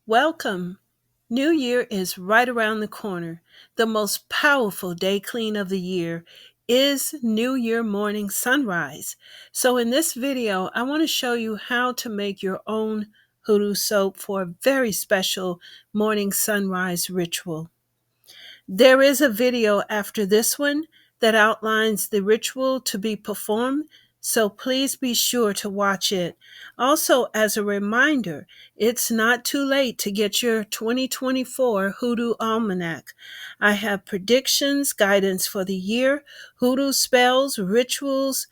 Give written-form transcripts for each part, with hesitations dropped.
Welcome. New Year is right around the corner. The most powerful day clean of the year is New Year morning sunrise. So in this video, I want to show you how to make your own hoodoo soap for a very special morning sunrise ritual. There is a video after this one that outlines the ritual to be performed, so please be sure to watch it. Also, as a reminder, it's not too late to get your 2024 Hoodoo Almanac. I have predictions, guidance for the year, hoodoo spells, rituals,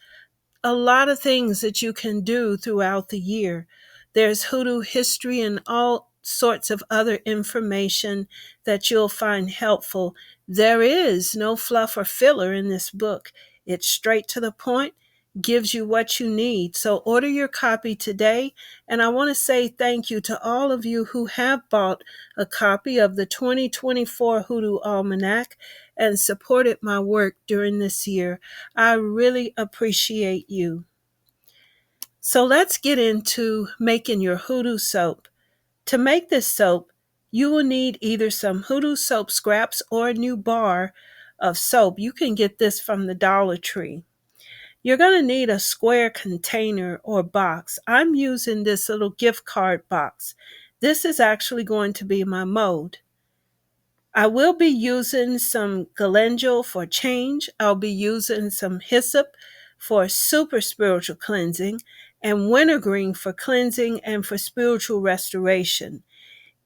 a lot of things that you can do throughout the year. There's hoodoo history and all sorts of other information that you'll find helpful. There is no fluff or filler in this book. It's straight to the point, gives you what you need. So order your copy today. And I want to say thank you to all of you who have bought a copy of the 2024 Hoodoo Almanac and supported my work during this year. I really appreciate you. So let's get into making your hoodoo soap. To make this soap, you will need either some hoodoo soap scraps or a new bar of soap. You can get this from the Dollar Tree. You're going to need a square container or box. I'm using this little gift card box. This is actually going to be my mold. I will be using some calendula for change. I'll be using some hyssop for super spiritual cleansing and wintergreen for cleansing and for spiritual restoration.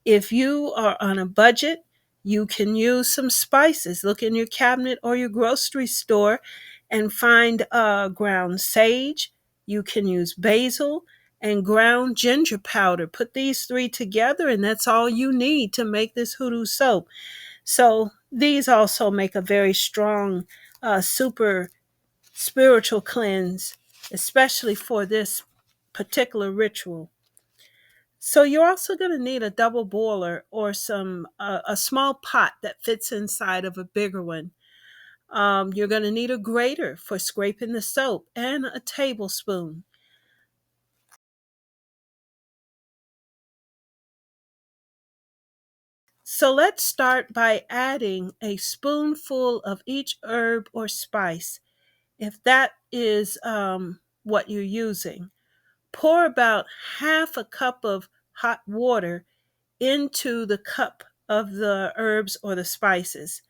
If you are on a budget, you can use some spices. Look in your cabinet or your grocery store and find ground sage. You can use basil and ground ginger powder. Put these three together, and that's all you need to make this hoodoo soap. So these also make a very strong, super spiritual cleanse, especially for this particular ritual. So you're also going to need a double boiler or some a small pot that fits inside of a bigger one. You're going to need a grater for scraping the soap and a tablespoon. So let's start by adding a spoonful of each herb or spice. If that is what you're using, pour about half a cup of hot water into the cup of the herbs or the spices.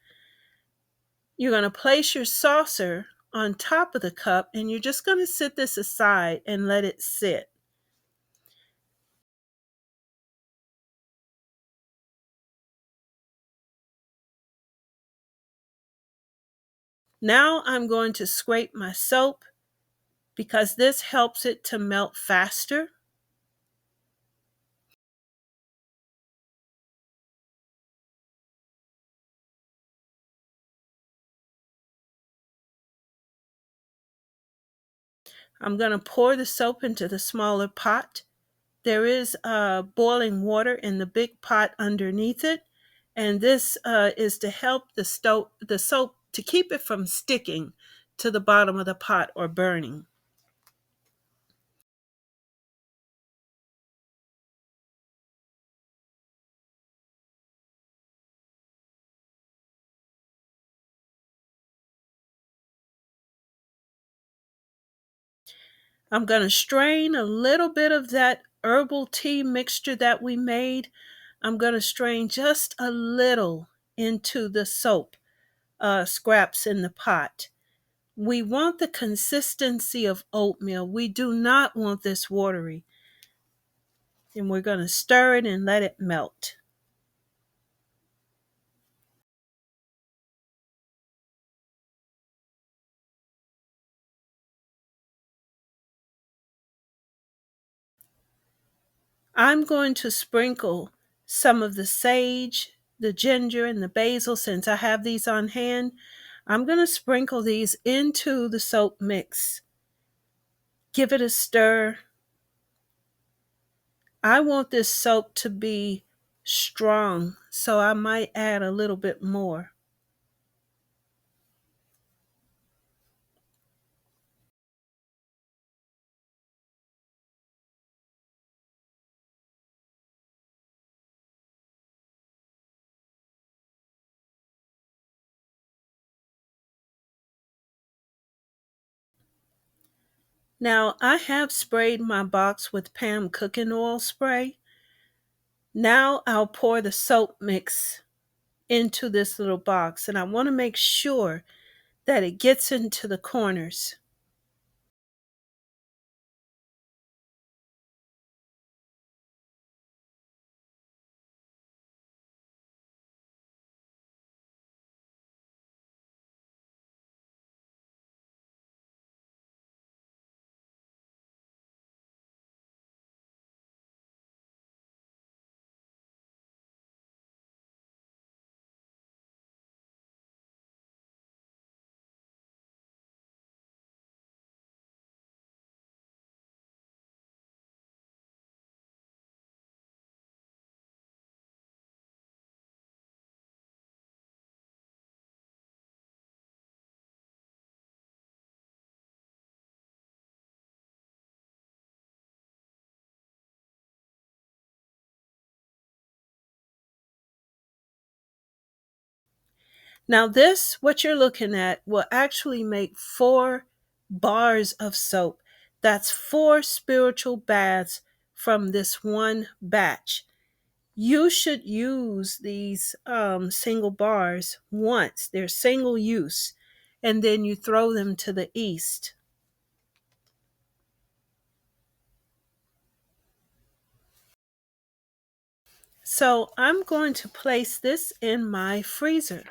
You're going to place your saucer on top of the cup and you're just going to sit this aside and let it sit. Now I'm going to scrape my soap because this helps it to melt faster. I'm going to pour the soap into the smaller pot. There is boiling water in the big pot underneath it, and this is to help the soap to keep it from sticking to the bottom of the pot or burning. I'm going to strain a little bit of that herbal tea mixture that we made. I'm going to strain just a little into the soap scraps in the pot. We want the consistency of oatmeal. We do not want this watery. And we're going to stir it and let it melt. I'm going to sprinkle some of the sage, the ginger, and the basil since I have these on hand. I'm going to sprinkle these into the soap mix. Give it a stir. I want this soap to be strong, so I might add a little bit more. Now, I have sprayed my box with Pam cooking oil spray. Now I'll pour the soap mix into this little box, and I want to make sure that it gets into the corners. Now, this, what you're looking at, will actually make 4 bars of soap. That's 4 spiritual baths from this one batch. You should use these single bars once, they're single use, and then you throw them to the east. So I'm going to place this in my freezer.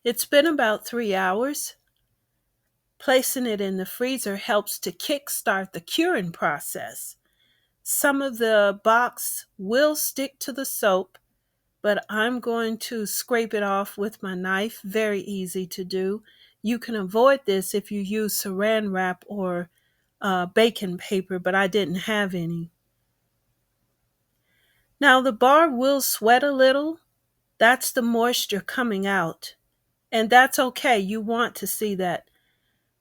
It's been about 3 hours. Placing it in the freezer helps to kickstart the curing process. Some of the box will stick to the soap, but I'm going to scrape it off with my knife. Very easy to do. You can avoid this if you use saran wrap or baking paper, but I didn't have any. Now the bar will sweat a little. That's the moisture coming out. And that's okay. You want to see that.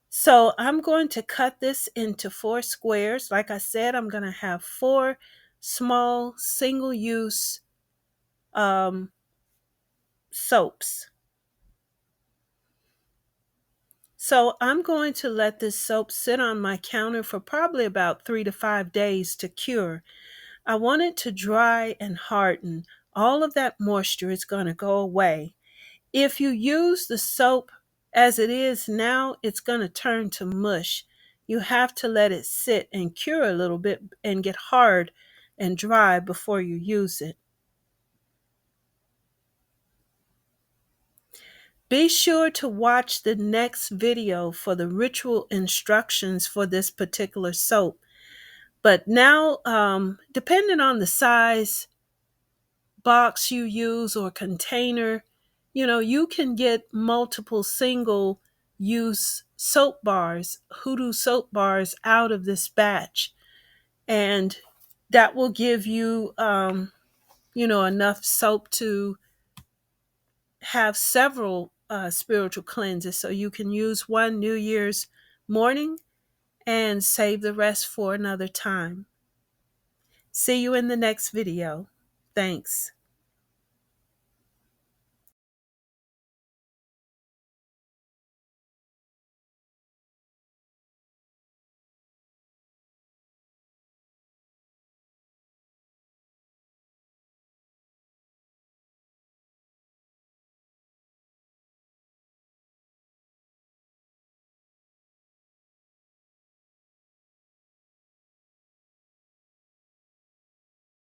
So I'm going to cut this into 4 squares. Like I said, I'm going to have 4 small single-use um, soaps. So I'm going to let this soap sit on my counter for probably about 3 to 5 days to cure. I want it to dry and harden. All of that moisture is going to go away. If you use the soap as it is now, it's going to turn to mush. You have to let it sit and cure a little bit and get hard and dry before you use it. Be sure to watch the next video for the ritual instructions for this particular soap. But now, depending on the size box you use or container, you can get multiple single use soap bars, Hoodoo soap bars out of this batch. And that will give you, enough soap to have several spiritual cleanses. So you can use one New Year's morning and save the rest for another time. See you in the next video. Thanks.